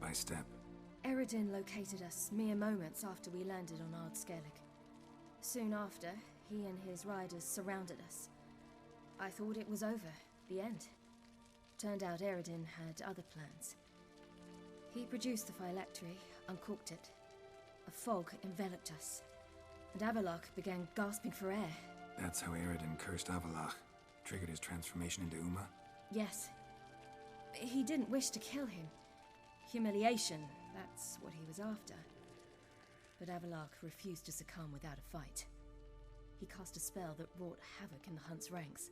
by step. Eredin located us mere moments after we landed on Ard Skellig. Soon after, he and his riders surrounded us. I thought it was over, the end. Turned out Eredin had other plans. He produced the phylactery, uncorked it. A fog enveloped us, and Avalok began gasping for air. That's how Eredin cursed Avalach, triggered his transformation into Uma? Yes. He didn't wish to kill him. Humiliation, that's what he was after. But Avalok refused to succumb without a fight. He cast a spell that wrought havoc in the hunt's ranks.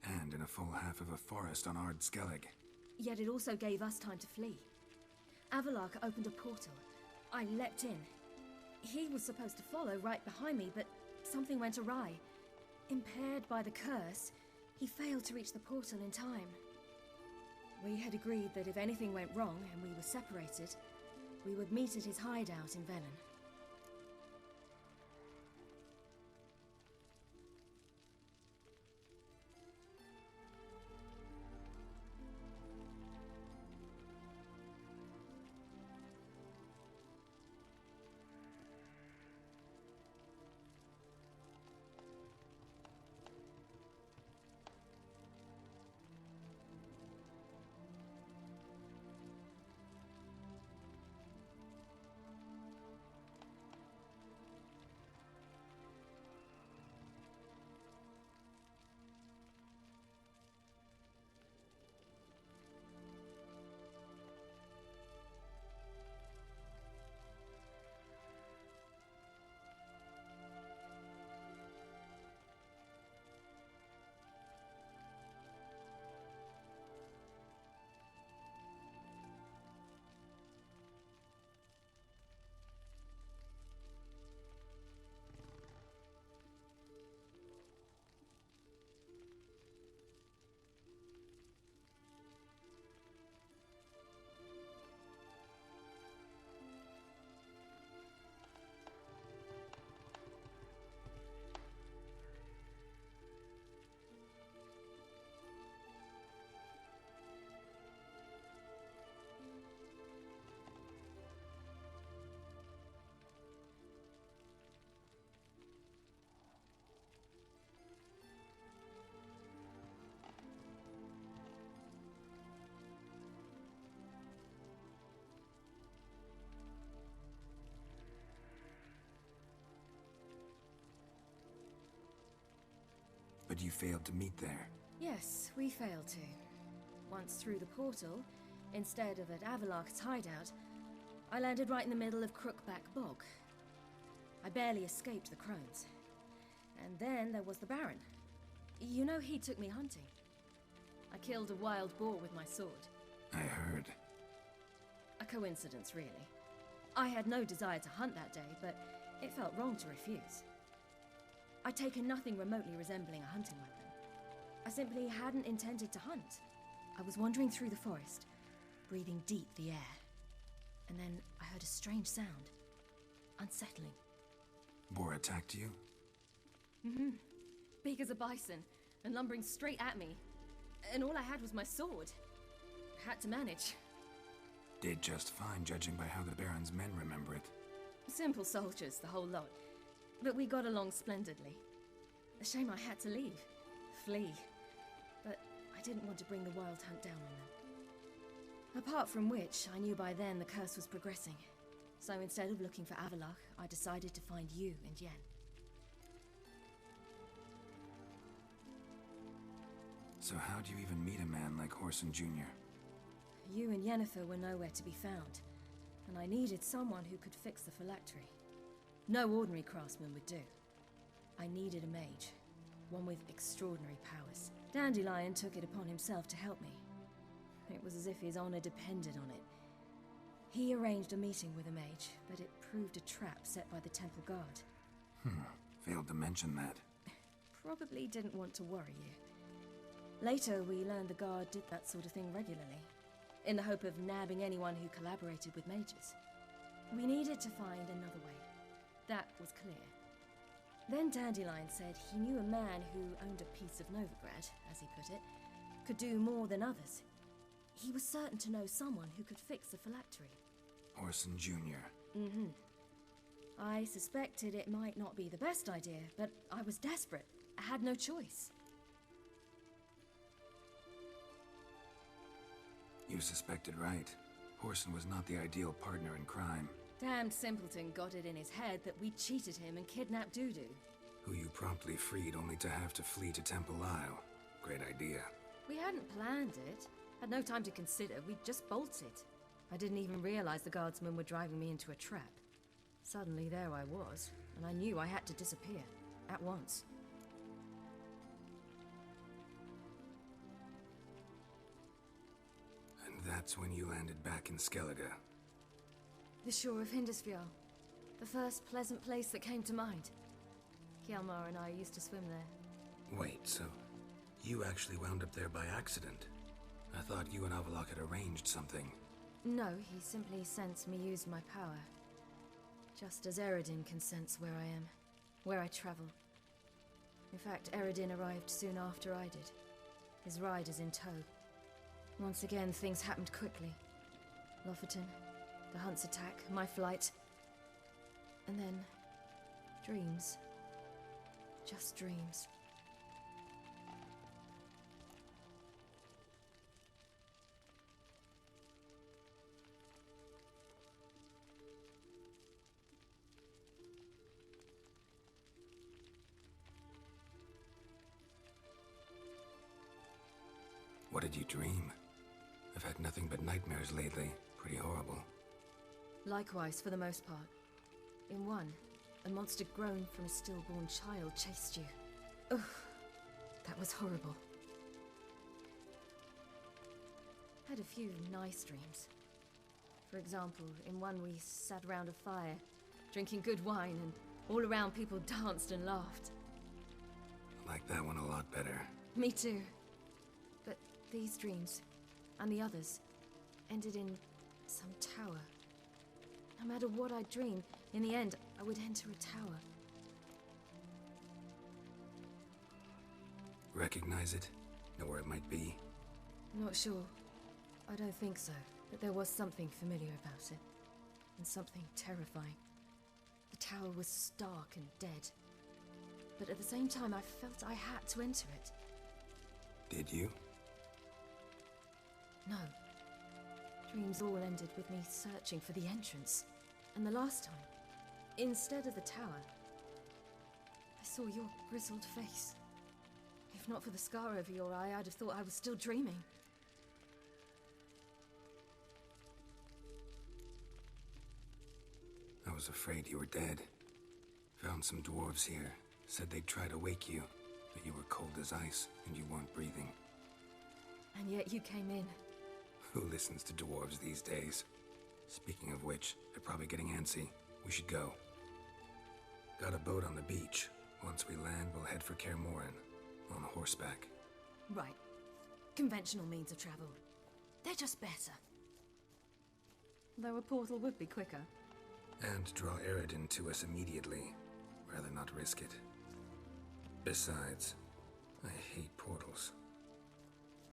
And in a full half of a forest on Ard Skellig. Yet it also gave us time to flee. Avalok opened a portal. I leapt in. He was supposed to follow right behind me, but something went awry. Impaired by the curse, he failed to reach the portal in time. We had agreed that if anything went wrong and we were separated, we would meet at his hideout in Velen. But you failed to meet there. Yes, we failed to. Once through the portal, instead of at Avalok's hideout, I landed right in the middle of Crookback Bog. I barely escaped the crones. And then there was the Baron. You know, he took me hunting. I killed a wild boar with my sword. I heard. A coincidence, really. I had no desire to hunt that day, but it felt wrong to refuse. I'd taken nothing remotely resembling a hunting weapon. I simply hadn't intended to hunt. I was wandering through the forest, breathing deep the air. And then I heard a strange sound. Unsettling. Boar attacked you? Mm-hmm. Big as a bison, and lumbering straight at me. And all I had was my sword. Had to manage. Did just fine, judging by how the Baron's men remember it. Simple soldiers, the whole lot. But we got along splendidly. A shame I had to leave. Flee. But I didn't want to bring the Wild Hunt down on them. Apart from which, I knew by then the curse was progressing. So instead of looking for Avalok, I decided to find you and Yen. So how do you even meet a man like Horson Jr.? You and Yennefer were nowhere to be found, and I needed someone who could fix the phylactery. No ordinary craftsman would do. I needed a mage, one with extraordinary powers. Dandelion took it upon himself to help me. It was as if his honor depended on it. He arranged a meeting with a mage, but it proved a trap set by the Temple Guard. Failed to mention that. Probably didn't want to worry you. Later, we learned the Guard did that sort of thing regularly, in the hope of nabbing anyone who collaborated with mages. We needed to find another way. That was clear. Then Dandelion said he knew a man who owned a piece of Novigrad, as he put it, could do more than others. he was certain to know someone who could fix the phylactery. Orson Jr. Mm-hmm. I suspected it might not be the best idea, but I was desperate. I had no choice. You suspected right. Orson was not the ideal partner in crime. Damned simpleton got it in his head that we cheated him and kidnapped Dudu. Who you promptly freed only to have to flee to Temple Isle. Great idea. We hadn't planned it. Had no time to consider, we just bolted. I didn't even realize the guardsmen were driving me into a trap. Suddenly there I was, and I knew I had to disappear. At once. And that's when you landed back in Skellige. The shore of Hindisfjall. The first pleasant place that came to mind. Hjalmar and I used to swim there. Wait, so you actually wound up there by accident? I thought you and Avallac'h had arranged something. No, he simply sensed me use my power. Just as Eredin can sense where I am, where I travel. In fact, Eredin arrived soon after I did. His riders in tow. Once again, things happened quickly. Lofoten, the Hunt's attack, my flight. And then, dreams. Just dreams. What did you dream? I've had nothing but nightmares lately. Pretty horrible. Likewise, for the most part. In one, a monster grown from a stillborn child chased you. Ugh, that was horrible. Had a few nice dreams. For example, in one we sat around a fire, drinking good wine, and all around people danced and laughed. I like that one a lot better. Me too. But these dreams, and the others, ended in some tower. No matter what I dreamed, in the end, I would enter a tower. Recognize it? Know where it might be? Not sure. I don't think so. But there was something familiar about it. And something terrifying. The tower was stark and dead. But at the same time, I felt I had to enter it. Did you? No. Dreams all ended with me searching for the entrance. And the last time, instead of the tower, I saw your grizzled face. If not for the scar over your eye, I'd have thought I was still dreaming. I was afraid you were dead. Found some dwarves here. Said they'd try to wake you, but you were cold as ice and you weren't breathing. And yet you came in. Who listens to dwarves these days? Speaking of which, they're probably getting antsy. We should go. Got a boat on the beach. Once we land, we'll head for Kaer Morhen. On horseback. Right. Conventional means of travel. They're just better. Though a portal would be quicker. And draw Eredin to us immediately. Rather not risk it. Besides, I hate portals.